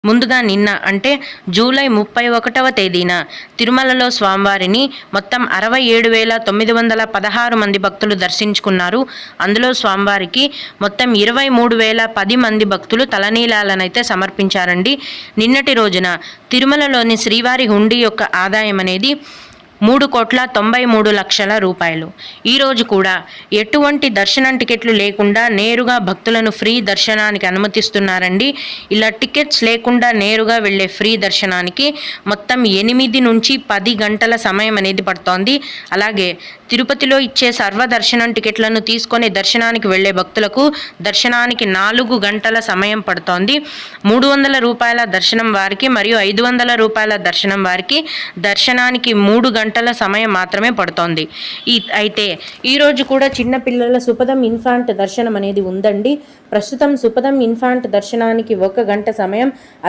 ముందుగా నిన్న అంటే జూలై 31వ తేదీన తిరుమలలో స్వామివారిని మొత్తం 67,916 మంది భక్తులు దర్శించుకున్నారు. అందులో స్వామివారికి మొత్తం 23,010 మంది భక్తులు తలనీలాలనైతే సమర్పించారండి. నిన్నటి రోజున తిరుమలలోని శ్రీవారి హుండీ యొక్క ఆదాయం అనేది 3,93,00,000 రూపాయలు. ఈరోజు కూడా ఎటువంటి దర్శనం టికెట్లు లేకుండా నేరుగా భక్తులను ఫ్రీ దర్శనానికి అనుమతిస్తున్నారండి. ఇలా టికెట్స్ లేకుండా నేరుగా వెళ్ళే ఫ్రీ దర్శనానికి మొత్తం 8 నుంచి 10 గంటల సమయం అనేది పడుతోంది. అలాగే తిరుపతిలో ఇచ్చే సర్వదర్శనం టికెట్లను తీసుకొని దర్శనానికి వెళ్ళే భక్తులకు దర్శనానికి 4 గంటల సమయం పడుతోంది. 300 రూపాయల దర్శనం వారికి మరియు 500 రూపాయల దర్శనం వారికి దర్శనానికి 3 గంటల సమయం మాత్రమే పడుతోంది. అయితే ఈరోజు కూడా చిన్నపిల్లల సుపదం ఇన్ఫాంట్ దర్శనం అనేది ఉందండి. ప్రస్తుతం సుపదం ఇన్ఫాంట్ దర్శనానికి 1 గంట సమయం, అలా